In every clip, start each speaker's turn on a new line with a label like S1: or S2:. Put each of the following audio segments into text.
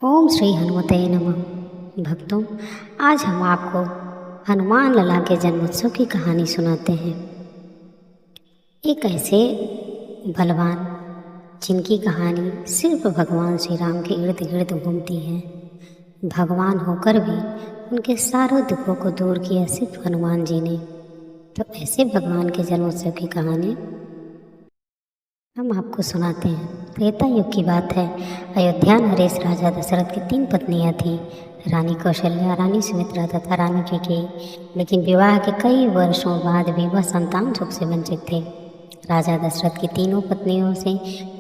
S1: ओम श्री हनुमते नमः। भक्तों, आज हम आपको हनुमान लला के जन्मोत्सव की कहानी सुनाते हैं। एक ऐसे बलवान जिनकी कहानी सिर्फ भगवान श्री राम के इर्द गिर्द घूमती है। भगवान होकर भी उनके सारों दुखों को दूर किया सिर्फ हनुमान जी ने। तो ऐसे भगवान के जन्मोत्सव की कहानी हम आपको सुनाते हैं। त्रेता युग की बात है। अयोध्या नरेश राजा दशरथ की 3 पत्नियां थीं, रानी कौशल्या, रानी सुमित्रा तथा रानी कैकेयी। लेकिन विवाह के कई वर्षों बाद भी वह संतान सुख से वंचित थे। राजा दशरथ की तीनों पत्नियों से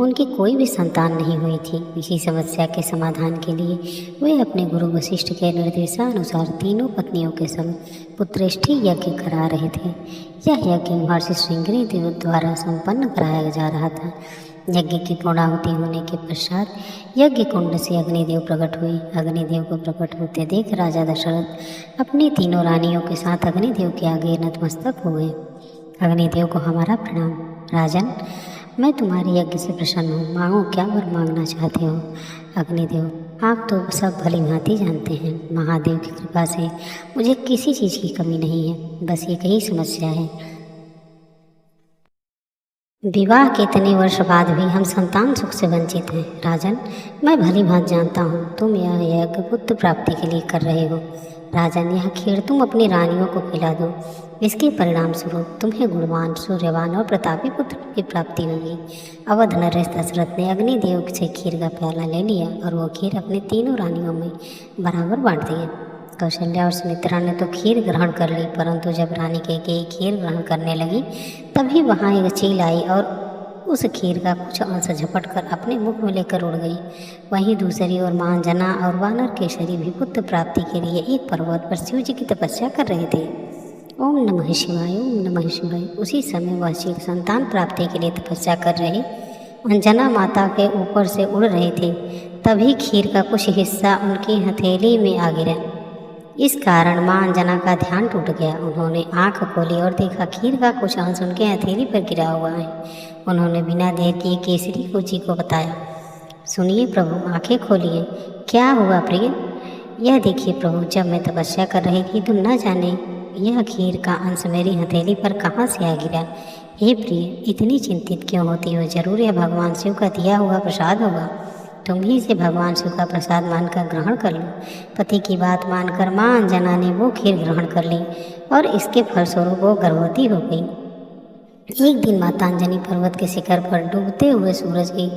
S1: उनकी कोई भी संतान नहीं हुई थी। इसी समस्या के समाधान के लिए वे अपने गुरु वशिष्ठ के निर्देशानुसार तीनों पत्नियों के संग पुत्रेष्ठी यज्ञ करा रहे थे। यह यज्ञ महर्षि श्रृंगी देव द्वारा संपन्न कराया जा रहा था। यज्ञ की पूर्णाहुति होने के पश्चात यज्ञ कुंड से अग्निदेव प्रकट हुए। अग्निदेव को प्रकट होते देख राजा दशरथ अपनी तीनों रानियों के साथ अग्निदेव के आगे नतमस्तक हो गए। अग्निदेव को हमारा प्रणाम। राजन, मैं तुम्हारे यज्ञ से प्रसन्न हूँ। मांगो, क्या वर मांगना चाहते हो? अग्निदेव, आप तो सब भली भांति जानते हैं, महादेव की कृपा से मुझे किसी चीज़ की कमी नहीं है। बस एक ही समस्या है। विवाह के इतने वर्ष बाद भी हम संतान सुख से वंचित हैं। राजन, मैं भली भांति जानता हूँ तुम यह यज्ञ पुत्र प्राप्ति के लिए कर रहे हो। राजन, यह खीर तुम अपनी रानियों को खिला दो। इसके परिणाम स्वरूप तुम्हें गुणवान, सूर्यवान और प्रतापी पुत्र की प्राप्ति होगी। अवध नरेश दशरथ ने अग्निदेव से खीर का प्याला ले लिया और वो खीर अपनी तीनों रानियों में बराबर बांट दिया। कौशल्या और सुमित्रा ने तो खीर ग्रहण कर ली, परंतु जब रानी कैकेयी खीर ग्रहण करने लगी तभी वहाँ एक चील आई और उस खीर का कुछ अंश झपट कर अपने मुख में लेकर उड़ गई। वहीं दूसरी ओर मां जना और वानर केसरी भी पुत्र प्राप्ति के लिए एक पर्वत पर शिव जी की तपस्या कर रहे थे। ओम नमः शिवाय, ओम नमः शिवाय। उसी समय वह चील संतान प्राप्ति के लिए तपस्या कर रहे अंजना माता के ऊपर से उड़ रहे थे। तभी खीर का कुछ हिस्सा उनकी हथेली में आ गिरा। इस कारण मां अंजना का ध्यान टूट गया। उन्होंने आंख खोली और देखा खीर का कुछ अंश उनके हथेली पर गिरा हुआ है। उन्होंने बिना देर किए केसरी जी को बताया। सुनिए प्रभु, आंखें खोलिए। क्या हुआ प्रिय? यह देखिए प्रभु, जब मैं तपस्या कर रही थी तो न जाने यह खीर का अंश मेरी हथेली पर कहाँ से आ गिरा। हे प्रिय, इतनी चिंतित क्यों होती हो? जरूर यह भगवान शिव का दिया हुआ प्रसाद होगा। तुम ही इसे भगवान शिव का प्रसाद मानकर ग्रहण कर लो। पति की बात मानकर मां अंजना ने वो खीर ग्रहण कर ली और इसके फलस्वरूप वो गर्भवती हो गई। एक दिन माता अंजनी पर्वत के शिखर पर डूबते हुए सूरज की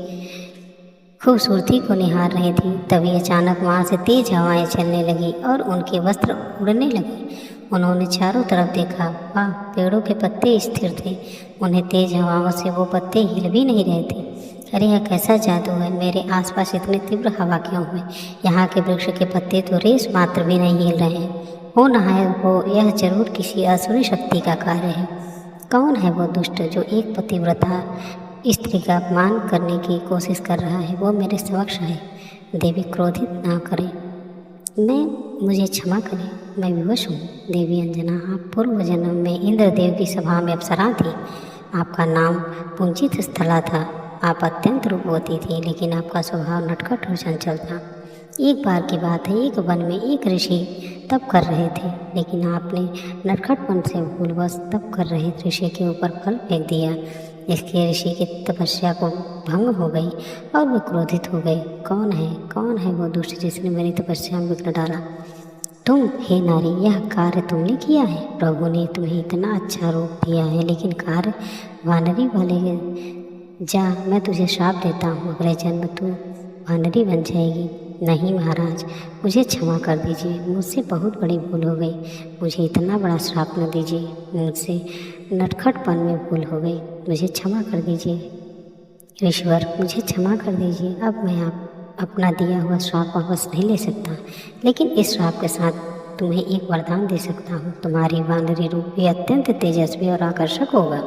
S1: खूबसूरती को निहार रही थी। तभी अचानक वहाँ से तेज हवाएं चलने लगी और उनके वस्त्र उड़ने लगे। उन्होंने चारों तरफ देखा। वहाँ पेड़ों के पत्ते स्थिर थे। उन्हें तेज हवाओं से वो पत्ते हिल भी नहीं रहे थे। अरे, यह कैसा जादू है? मेरे आसपास इतने तीव्र हवा क्यों हुए? यहाँ के वृक्ष के पत्ते तो रेस मात्र भी नहीं हिल रहे हैं। हो न हो यह जरूर किसी असुरी शक्ति का कार्य है। कौन है वो दुष्ट जो एक पतिव्रता स्त्री का अपमान करने की कोशिश कर रहा है? वो मेरे समक्ष है। देवी, क्रोधित ना करें, मुझे क्षमा करें, मैं विवश हूँ। देवी अंजना, आप पूर्व जन्म में इंद्रदेव की सभा में अप्सरा थी। आपका नाम पुंजित स्थला था। आप अत्यंत रूपवती थी, लेकिन आपका स्वभाव नटखट और चंचल था। एक बार की बात है, एक वन में एक ऋषि तप कर रहे थे, लेकिन आपने नटखटपन से भूलवश तप कर रहे ऋषि के ऊपर फल फेंक दिया। इसके ऋषि की तपस्या को भंग हो गई और वे क्रोधित हो गए। कौन है वो दुष्ट जिसने मेरी तपस्या में विघ्न डाला? तुम, हे नारी, यह कार्य तुमने किया है। प्रभु ने तुम्हें इतना अच्छा रूप दिया है, लेकिन कार्य वानरी वाले। जा, मैं तुझे श्राप देता हूँ, अगले जन्म तू वानरी बन जाएगी। नहीं महाराज, मुझे क्षमा कर दीजिए, मुझसे बहुत बड़ी भूल हो गई। मुझे इतना बड़ा श्राप न दीजिए, मुझसे नटखटपन में भूल हो गई। मुझे क्षमा कर दीजिए ईश्वर, मुझे क्षमा कर दीजिए। अब मैं अपना दिया हुआ श्राप वापस नहीं ले सकता, लेकिन इस श्राप के साथ तुम्हें एक वरदान दे सकता हूँ। तुम्हारी वानरी रूप भी अत्यंत तेजस्वी और आकर्षक होगा।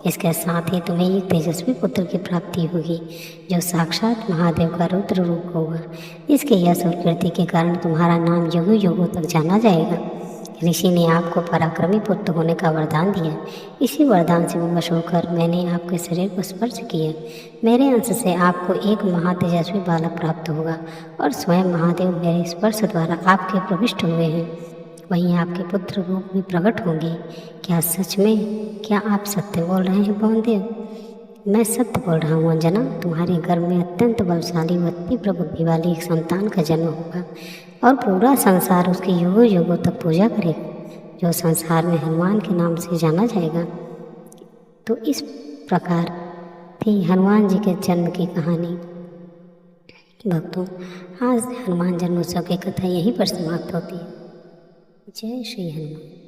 S1: इसके साथ ही तुम्हें एक तेजस्वी पुत्र की प्राप्ति होगी, जो साक्षात महादेव का रुद्र रूप होगा। इसके यश और कीर्ति के कारण तुम्हारा नाम युगों युगों तक जाना जाएगा। ऋषि ने आपको पराक्रमी पुत्र होने का वरदान दिया। इसी वरदान से विवश होकर मैंने आपके शरीर को स्पर्श किया। मेरे अंश से आपको एक महातेजस्वी बालक प्राप्त होगा और स्वयं महादेव मेरे स्पर्श द्वारा आपके प्रविष्ट हुए हैं। वहीं आपके पुत्र रूप में प्रकट होंगे। क्या सच में? क्या आप सत्य बोल रहे हैं पवनदेव? मैं सत्य बोल रहा हूँ अंजना। तुम्हारे गर्भ में अत्यंत बलशाली व तीव्र बुद्धि वाली एक संतान का जन्म होगा और पूरा संसार उसकी युगों युगों तक पूजा करेगा, जो संसार में हनुमान के नाम से जाना जाएगा। तो इस प्रकार थी हनुमान जी के जन्म की कहानी। भक्तों, आज हनुमान जन्मोत्सव की कथा यहीं पर समाप्त होती है। जय श्री हनुमान।